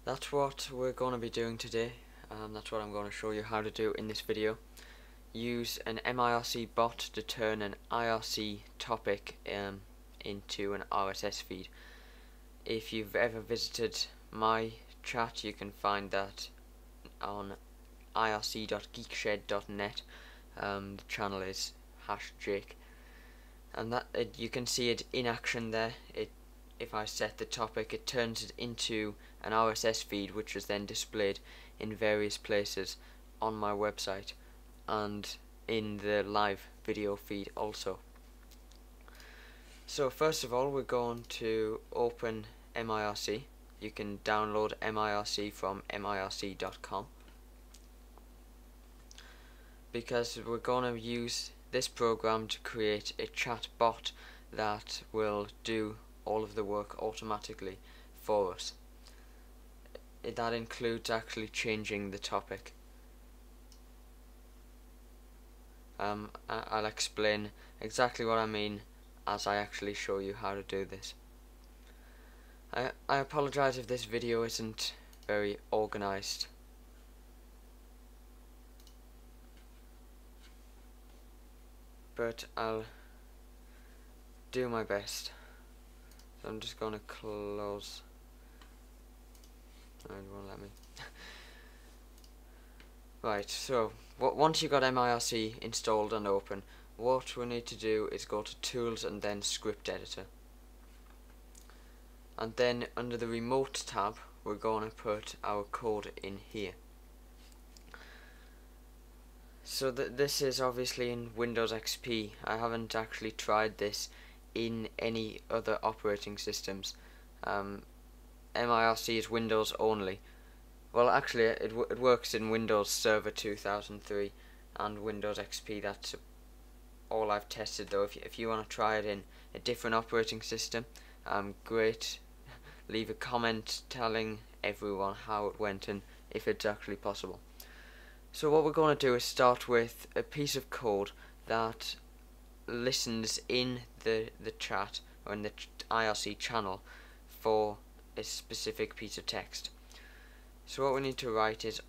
That's what we're going to be doing today. That's what I'm going to show you how to do in this video. Use an mIRC bot to turn an IRC topic into an RSS feed. If you've ever visited my chat, you can find that on irc.geekshed.net. The channel is #Jake, and you can see it in action there. If I set the topic, it turns it into an RSS feed, which is then displayed in various places on my website and in the live video feed also. So first of all, we're going to open mIRC. You can download mIRC from mIRC.com, because we're going to use this program to create a chat bot that will do all of the work automatically for us. That includes actually changing the topic. I'll explain exactly what I mean as I actually show you how to do this. I apologize if this video isn't very organized. But I'll do my best. So I'm just going to close. No, it won't let me. Right, so once you've got mIRC installed and open, what we need to do is go to Tools and then Script Editor. And then under the Remote tab, we're going to put our code in here. So this is obviously in Windows XP. I haven't actually tried this in any other operating systems. mIRC is Windows only. Well, actually, it works in Windows Server 2003 and Windows XP. That's all I've tested, though. If you want to try it in a different operating system, great. Leave a comment telling everyone how it went and if it's actually possible. So what we're going to do is start with a piece of code that listens in the chat or in the IRC channel for a specific piece of text. So what we need to write is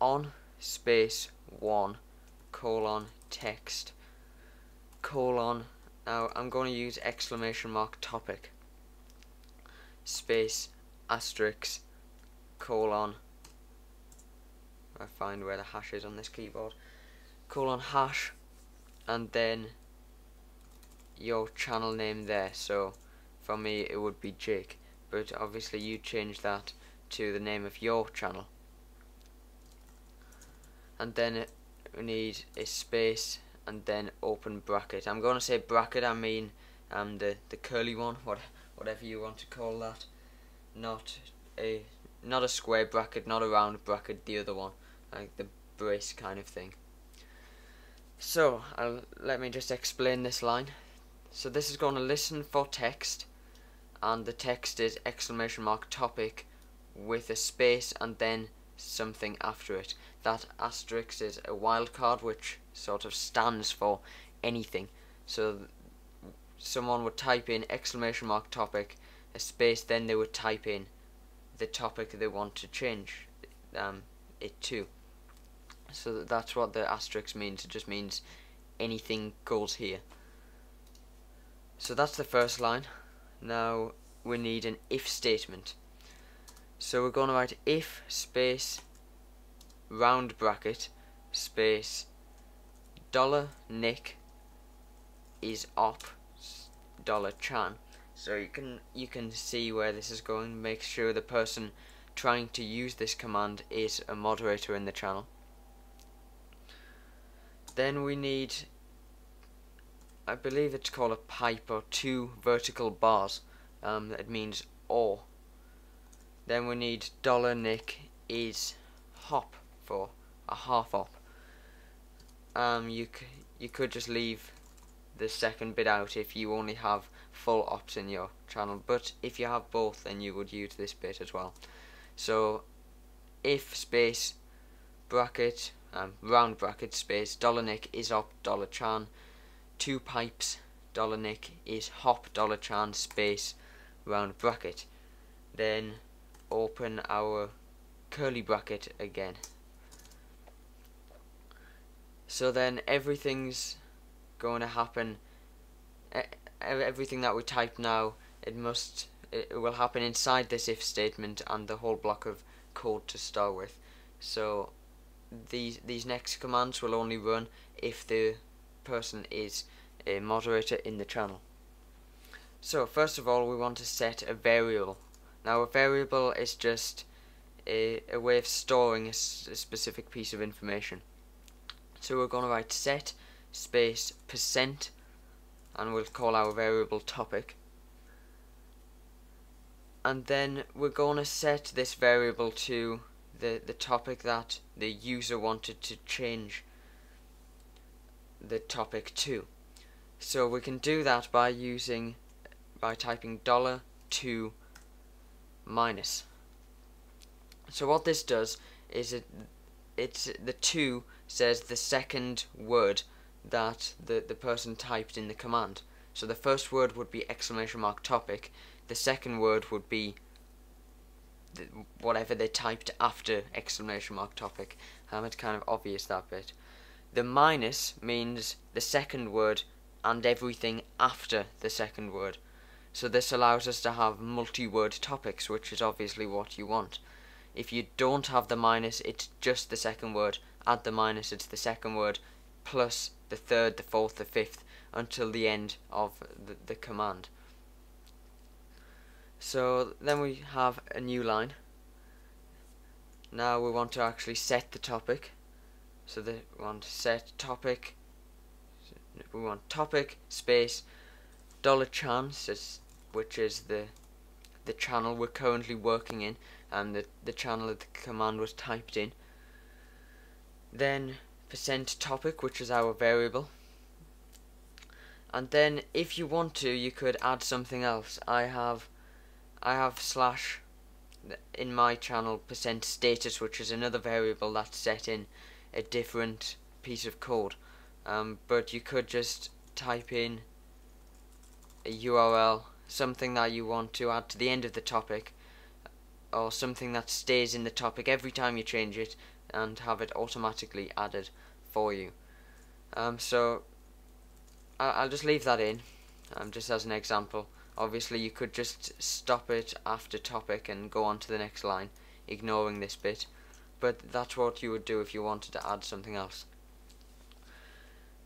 on space 1 colon text colon, now I'm going to use exclamation mark topic space asterisk colon, I find where the hash is on this keyboard, colon hash, and then your channel name there. So for me it would be Jake, but obviously you change that to the name of your channel. And then we need a space and then open bracket. I'm going to say bracket, I mean the curly one, whatever you want to call that. Not a square bracket, not a round bracket, the other one, like the brace kind of thing. So let me just explain this line. So this is going to listen for text, and the text is exclamation mark topic with a space and then something after it. That asterisk is a wildcard which sort of stands for anything. So someone would type in exclamation mark topic, a space, then they would type in the topic they want to change it to. So that's what the asterisk means. It just means anything goes here. So that's the first line. Now we need an if statement. So we're going to write if space round bracket space $nick is op $chan. So you can see where this is going. Make sure the person trying to use this command is a moderator in the channel. Then we need, I believe it's called a pipe, or 2 vertical bars. It means or. Then we need $nick is hop for a half op. You could just leave the second bit out if you only have full ops in your channel, but if you have both, then you would use this bit as well. So if space bracket round bracket space $nick is op $chan, 2 pipes $nick is hop $chan space round bracket. Then open our curly bracket again. So then everything's going to happen, everything that we type now, it will happen inside this if statement and the whole block of code to start with. So these next commands will only run if the person is a moderator in the channel. So first of all, we want to set a variable. Now a variable is just a way of storing a specific piece of information. So we're going to write set space %, and we'll call our variable topic. And then we're going to set this variable to the topic that the user wanted to change the topic to. So we can do that by typing $2 minus. So what this does is the 2 says the second word that the person typed in the command. So the first word would be !topic, the second word would be whatever they typed after !topic. It's kind of obvious, that bit. The minus means the second word and everything after the second word. So this allows us to have multi-word topics, which is obviously what you want. If you don't have the minus, it's just the second word. Add the minus, it's the second word, plus the third, the fourth, the fifth, until the end of the command. So then we have a new line. Now we want to actually set the topic. So we want to set topic. We want topic space $chance, which is the channel we're currently working in, and the channel that the command was typed in. Then %topic, which is our variable. And then if you want to, you could add something else. I have slash in my channel %status, which is another variable that's set in a different piece of code. But you could just type in a URL, something that you want to add to the end of the topic, or something that stays in the topic every time you change it, and have it automatically added for you. So I'll just leave that in, just as an example. Obviously you could just stop it after topic and go on to the next line, ignoring this bit, but that's what you would do if you wanted to add something else.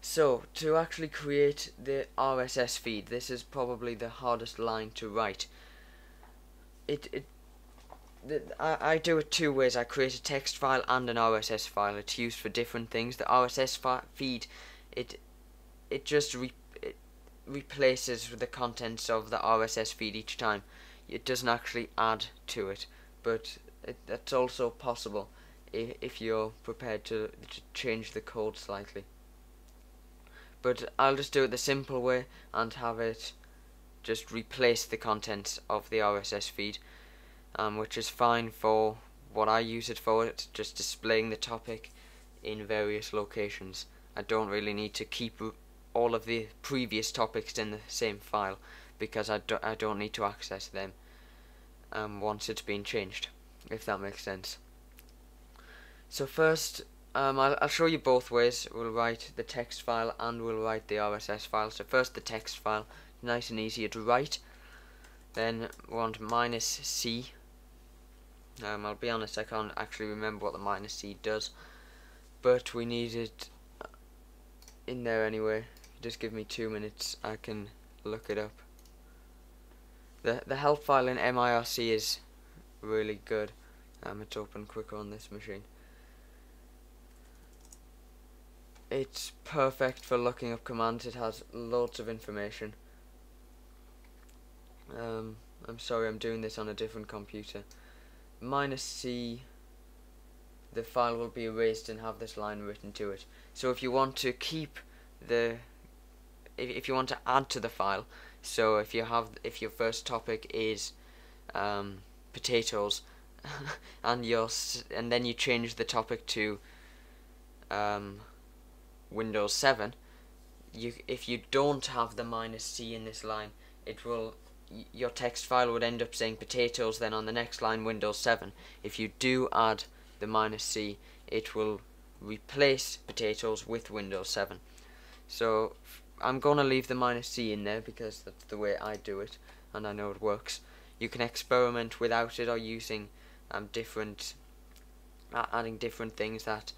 So to actually create the RSS feed, this is probably the hardest line to write. I do it two ways. I create a text file and an RSS file. It's used for different things. The RSS feed, it just replaces the contents of the RSS feed each time. It doesn't actually add to it, but that's also possible if you're prepared to change the code slightly. But I'll just do it the simple way and have it just replace the contents of the RSS feed, which is fine for what I use it for. It's just displaying the topic in various locations. I don't really need to keep all of the previous topics in the same file, because I don't need to access them once it's been changed, if that makes sense. So first, I'll show you both ways. We'll write the text file and we'll write the RSS file. So first the text file, nice and easier to write. Then we want -c. I'll be honest, I can't actually remember what the -c does, but we need it in there anyway. Just give me 2 minutes, I can look it up. The help file in mIRC is really good. It's open quicker on this machine. It's perfect for looking up commands. It has loads of information. I'm sorry, I'm doing this on a different computer. -c, the file will be erased and have this line written to it. So if you want to keep if you want to add to the file, so if your first topic is potatoes, and then you change the topic to Windows 7, if you don't have the -c in this line, it will your text file would end up saying potatoes, then on the next line Windows 7. If you do add the -c, it will replace potatoes with Windows 7. So I'm going to leave the -c in there because that's the way I do it, and I know it works. You can experiment without it or using adding different things that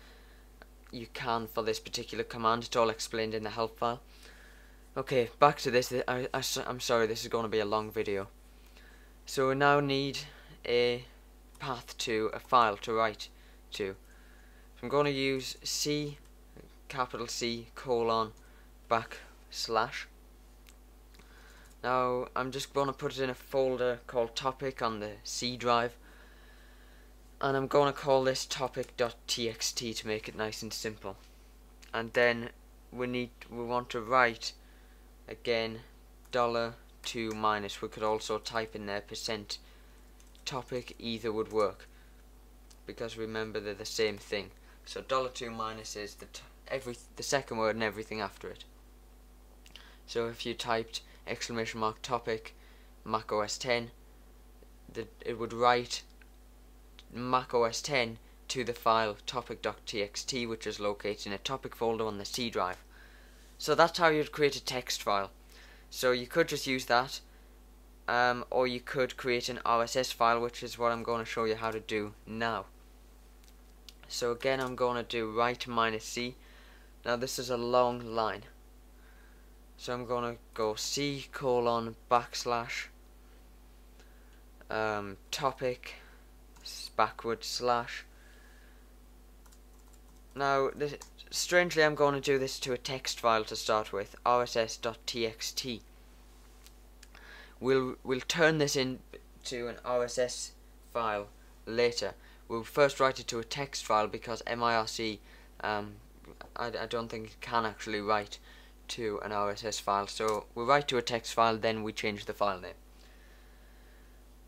you can for this particular command. It's all explained in the help file. Okay, back to this. I'm sorry, this is going to be a long video. So we now need a path to a file to write to. So I'm going to use C, capital C, :/. Now I'm just going to put it in a folder called Topic on the C drive, and I'm going to call this Topictxt to make it nice and simple. And then we want to write again $2-. We could also type in there %topic, either would work, because remember they're the same thing. So $2- is the second word and everything after it. So if you typed !topic Mac OS 10, it would write Mac OS 10 to the file Topictxt, which is located in a topic folder on the C drive. So that's how you'd create a text file. So you could just use that, or you could create an RSS file, which is what I'm going to show you how to do now. So again, I'm going to do write -c. Now this is a long line, so I'm going to go C: /topic /. Now strangely, I'm going to do this to a text file to start with, RSS.txt. We'll turn this into an RSS file later. We'll first write it to a text file because mIRC, I don't think it can actually write to an RSS file. So we'll write to a text file, then we change the file name.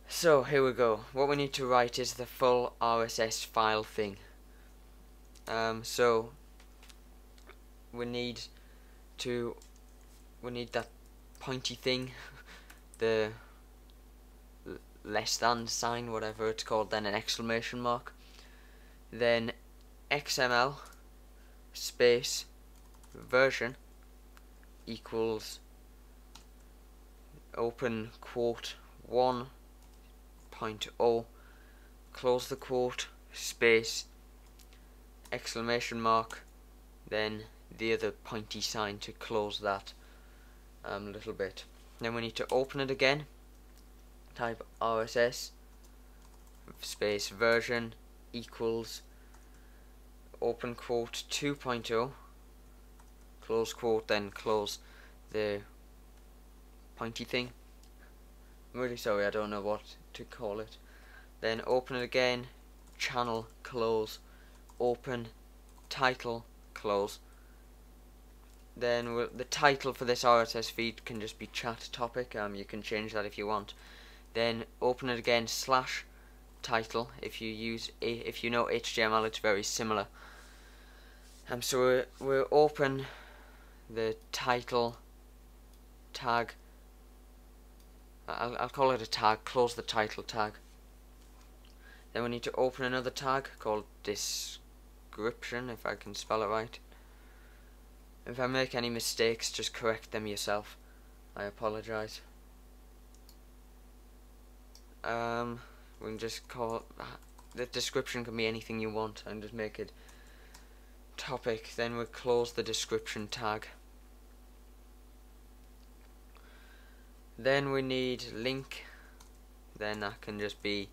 So here we go. What we need to write is the full RSS file thing. So we need that pointy thing, the less than sign, whatever it's called, then an exclamation mark, then XML space version equals open quote 1.0, close the quote, space, exclamation mark, then the other pointy sign to close that little bit. Then we need to open it again, type RSS space version equals open quote 2.0, close quote, then close the pointy thing. I'm really sorry, I don't know what to call it. Then open it again, channel close, open, title close. Then the title for this RSS feed can just be chat topic. You can change that if you want. Then open it again, /title. If you know HTML, it's very similar. So we'll open the title tag. I'll call it a tag. Close the title tag. Then we need to open another tag called description, if I can spell it right. If I make any mistakes, just correct them yourself. I apologize. We can just call the description can be anything you want, and just make it topic. Then we'll close the description tag. Then we need link. Then that can just be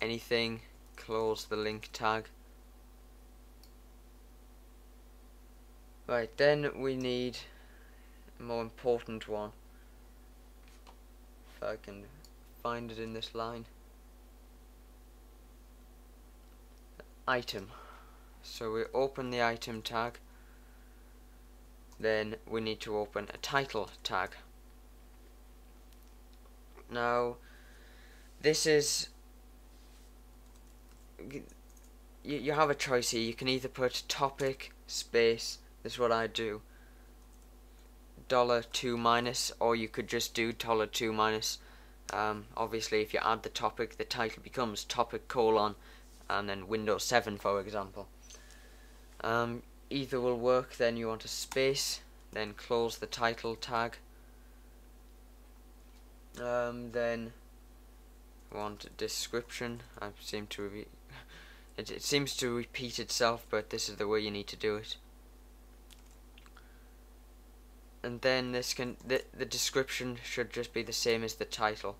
anything. Close the link tag. Right, then we need a more important one. If I can find it in this line. Item. So we open the item tag. Then we need to open a title tag. Now, this is... You have a choice here. You can either put topic space, this is what I do, $2 or you could just do $2 obviously if you add the topic, the title becomes topic : and then Windows 7, for example. Either will work. Then you want a space, then close the title tag, then want a description. It seems to repeat itself, but this is the way you need to do it. And then the description should just be the same as the title.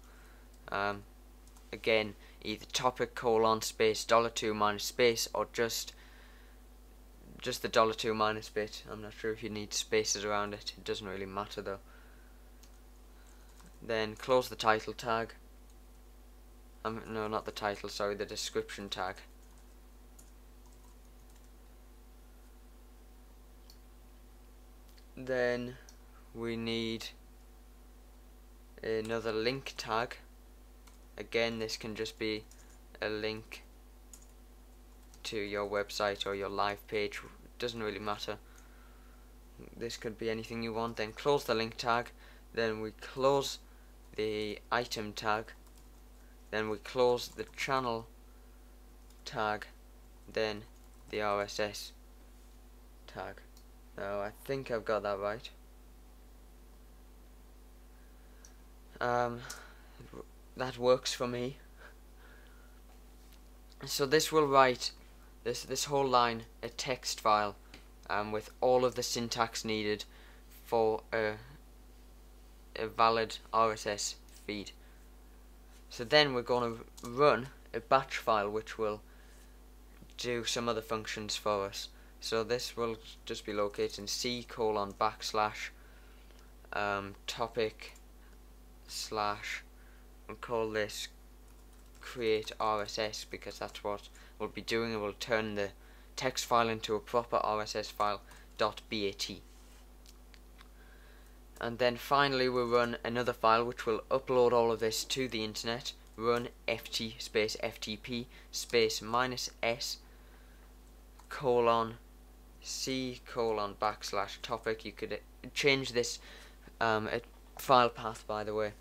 Again, either topic : space $2 space, or just the $2 bit. I'm not sure if you need spaces around it. It doesn't really matter though. Then close the title tag. No, not the title, sorry, the description tag. Then we need another link tag. Again, this can just be a link to your website or your live page. Doesn't really matter. This could be anything you want. Then close the link tag. Then we close the item tag. Then we close the channel tag. Then the RSS tag. Now I think I've got that right. That works for me. So this will write this whole line a text file with all of the syntax needed for a valid RSS feed. So then we're going to run a batch file which will do some other functions for us. So this will just be located in C : topic / we'll call this create RSS, because that's what we'll be doing. It will turn the text file into a proper RSS file .bat. And then finally we'll run another file which will upload all of this to the internet. Run ftp -s : C : /topic. You could change this file path, by the way.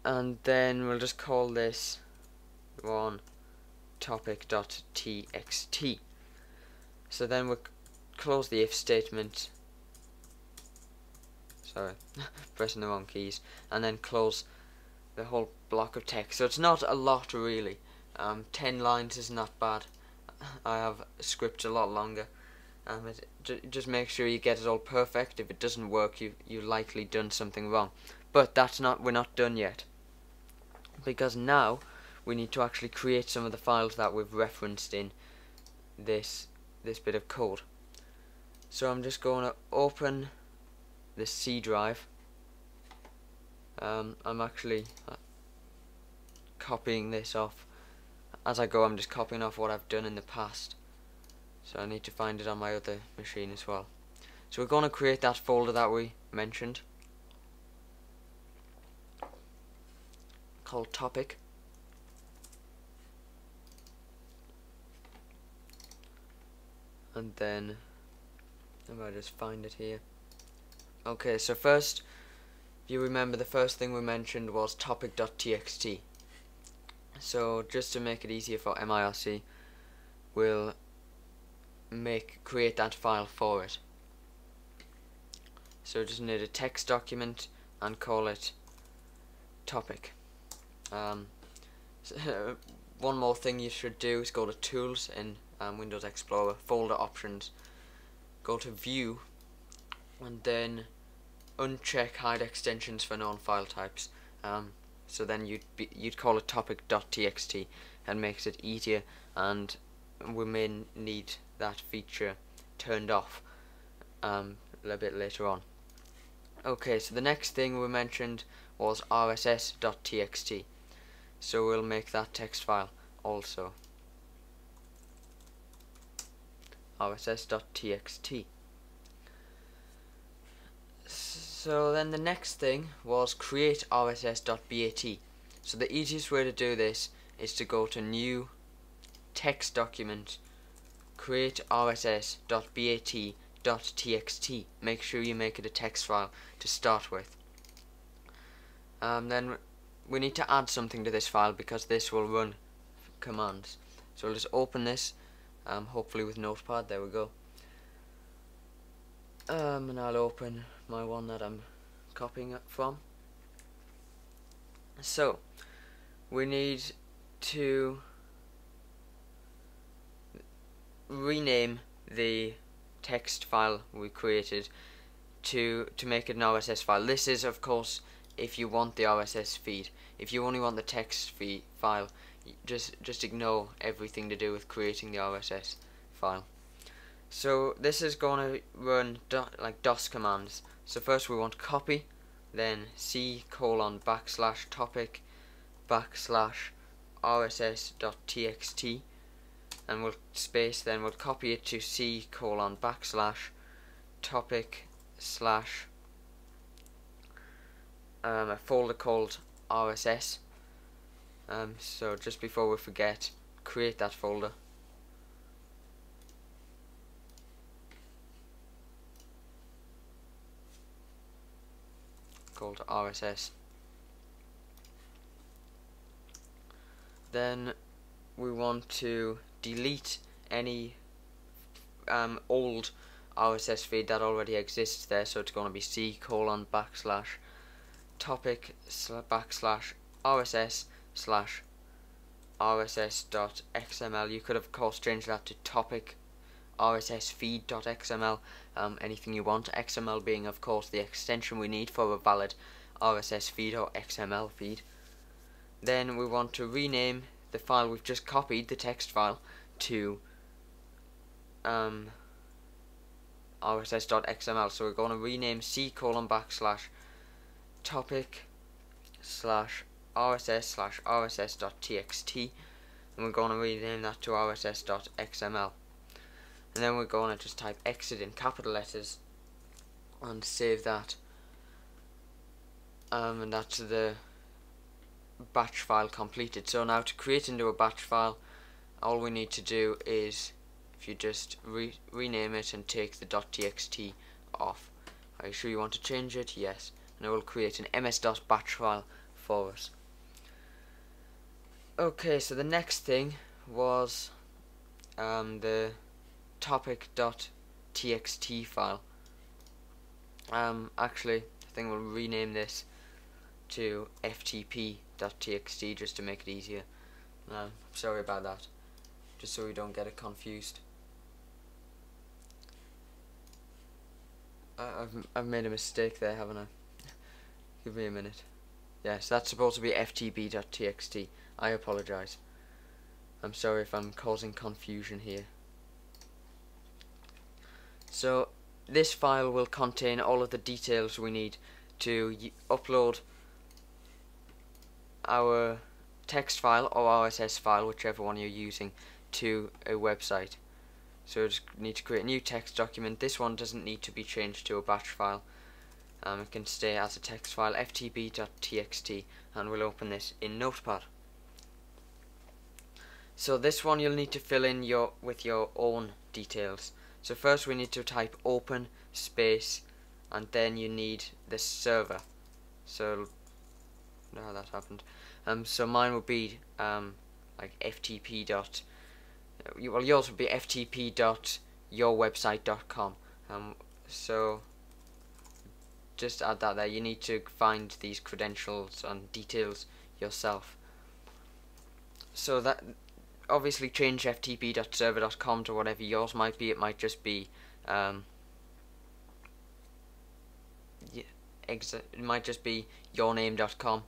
And then we'll just call this one Topictxt. So then we'll close the if statement. Sorry, pressing the wrong keys. And then close the whole block of text. So it's not a lot really. 10 lines is not bad. I have scripts a lot longer. Just make sure you get it all perfect. If it doesn't work, you likely done something wrong. But we're not done yet, because now we need to actually create some of the files that we've referenced in this bit of code. So I'm just going to open the C drive. I'm actually copying this off as I go. I'm just copying off what I've done in the past, so I need to find it on my other machine as well. So we're going to create that folder that we mentioned, called topic. And then if I just find it here. Okay, so first, if you remember, the first thing we mentioned was topic.txt. So just to make it easier for mIRC, we'll create that file for it. So just need a text document and call it topic. So one more thing you should do is go to Tools in Windows Explorer, Folder Options, go to View, and then uncheck Hide Extensions for known file types. So then you'd call it topic.txt, and makes it easier, and we may need that feature turned off a little bit later on. Okay, so the next thing we mentioned was RSS.txt. So we'll make that text file also. RSS.txt. So then the next thing was create RSS.bat. So the easiest way to do this is to go to New, Text Document, create RSS.bat topic.txt. Make sure you make it a text file to start with. Then we need to add something to this file because this will run commands. So we'll just open this, hopefully with Notepad. There we go. And I'll open my one that I'm copying it from. So we need to rename the text file we created to make it an RSS file. This is, of course, if you want the RSS feed. If you only want the text feed file, just ignore everything to do with creating the RSS file. So this is going to run like DOS commands. So first we want copy, then c:\topic /RSS.txt, and we'll space, then we'll copy it to c:\topic/ a folder called RSS. So just before we forget, create that folder. Called RSS. Then we want to delete any old RSS feed that already exists there, so it's going to be c:\topic /RSS/RSS.xml. You could of course change that to topic RSS feed.xml, anything you want, XML being of course the extension we need for a valid RSS feed or XML feed. Then we want to rename the file we've just copied, the text file, to RSS.xml. So we're going to rename c:\topic/RSS/RSS.txt, and we're going to rename that to RSS.xml. And then we're going to just type exit in capital letters and save that. And that's the batch file completed. So now to create into a batch file, all we need to do is, if you just rename it and take the .txt off. Are you sure you want to change it? Yes. And it will create an ms.batch file for us. Okay, so the next thing was the topic.txt file. Actually, I think we'll rename this to ftp.txt just to make it easier. Sorry about that, just so we don't get it confused. I've made a mistake there, haven't I? Give me a minute. Yes, that's supposed to be ftp.txt. I apologize. I'm sorry if I'm causing confusion here. So this file will contain all of the details we need to upload our text file or RSS file, whichever one you're using, to a website. So you just need to create a new text document. This one doesn't need to be changed to a batch file. It can stay as a text file, ftp.txt, and we'll open this in Notepad. So this one you'll need to fill in with your own details. So first we need to type open space, and then you need the server. So no, that happened. So mine would be like ftp. Well, yours would be ftp.yourwebsite.com. So just add that there. You need to find these credentials and details yourself. So that obviously change ftp.server.com to whatever yours might be. It might just be it might just be yourname.com.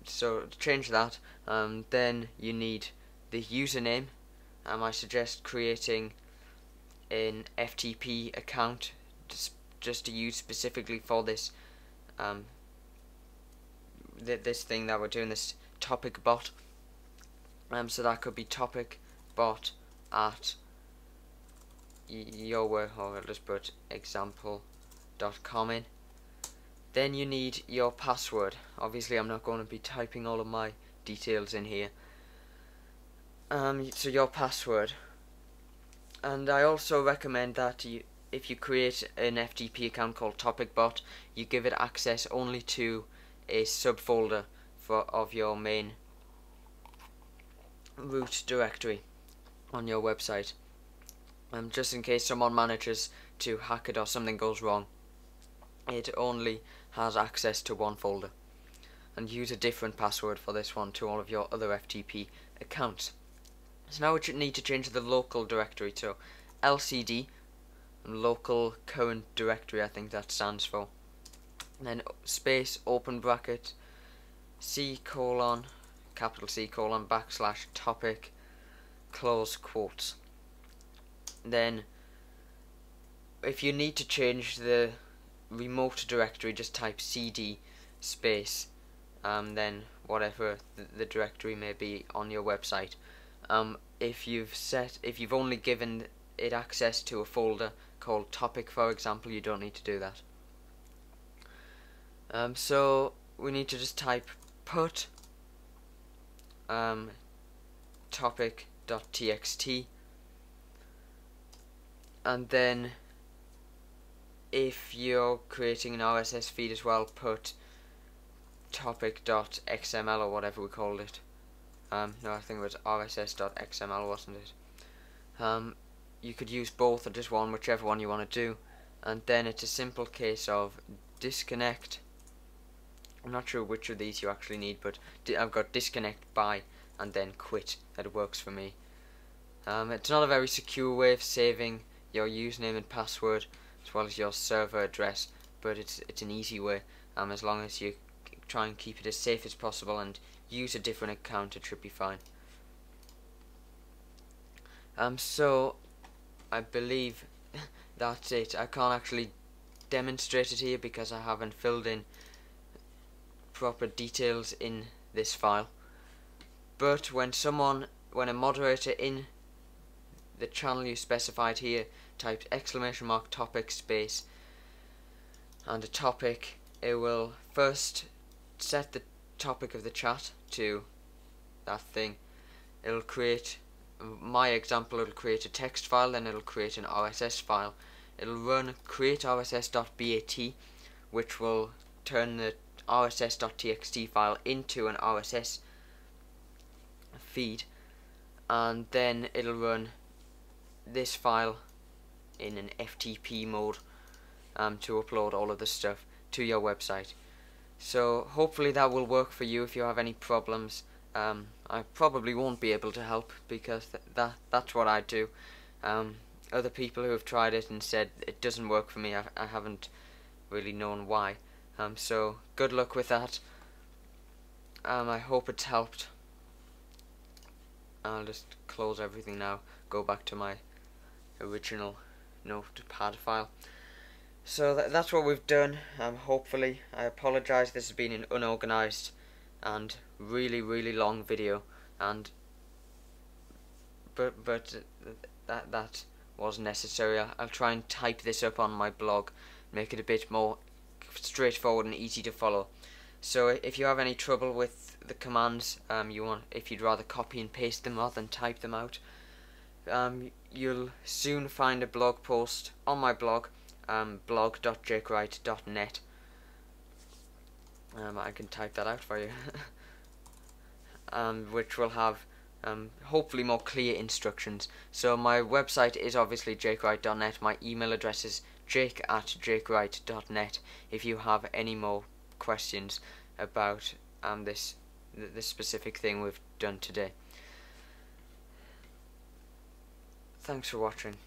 So to change that, then you need the username. I suggest creating an FTP account just to use specifically for this this thing that we're doing, this topic bot. So that could be topicbot at or I'll just put example.com in. Then you need your password. Obviously I'm not going to be typing all of my details in here. So your password, And I also recommend that if you create an FTP account called Topicbot, you give it access only to a subfolder of your main root directory on your website, just in case someone manages to hack it or something goes wrong. It only has access to one folder, and use a different password for this one to all of your other FTP accounts. So now we should need to change the local directory to LCD, local current directory, I think that stands for, and then space open bracket capital C colon / topic close quotes. Then if you need to change the remote directory, just type cd space then whatever the directory may be on your website. If you've only given it access to a folder called topic, for example, you don't need to do that. So we need to just type put topic.txt, and then if you're creating an RSS feed as well, put topic.xml or whatever we called it. No, I think it was RSS.xml, wasn't it? You could use both or just one, whichever one you want to do. And then it's a simple case of disconnect. I'm not sure which of these you actually need, but I've got disconnect by and then quit. That works for me. It's not a very secure way of saving your username and password as well as your server address, but it's an easy way. As long as you try and keep it as safe as possible and use a different account, it should be fine. So I believe that's it. I can't actually demonstrate it here because I haven't filled in proper details in this file. But when a moderator in the channel you specified here types !topic space and a topic, it will first set the topic of the chat to that thing. It'll create, my example, it'll create a text file, then it'll create an RSS file. It'll run create RSS.bat, which will turn the RSS.txt file into an RSS feed, and then it'll run this file in an FTP mode to upload all of the stuff to your website. So hopefully that will work for you. If you have any problems, I probably won't be able to help because that's what I do. Other people who have tried it and said it doesn't work for me, I haven't really known why. So good luck with that. I hope it's helped. I'll just close everything now, go back to my original notepad file. So that's what we've done. Hopefully, I apologise, this has been an unorganised and really long video, but that was necessary. I'll try and type this up on my blog, make it a bit more straightforward and easy to follow. So if you have any trouble with the commands, if you'd rather copy and paste them rather than type them out, you'll soon find a blog post on my blog, blog.jakewright.net. I can type that out for you. Which will have hopefully more clear instructions. So my website is obviously jakewright.net. My email address is jake@jakewright.net if you have any more questions about this specific thing we've done today. Thanks for watching.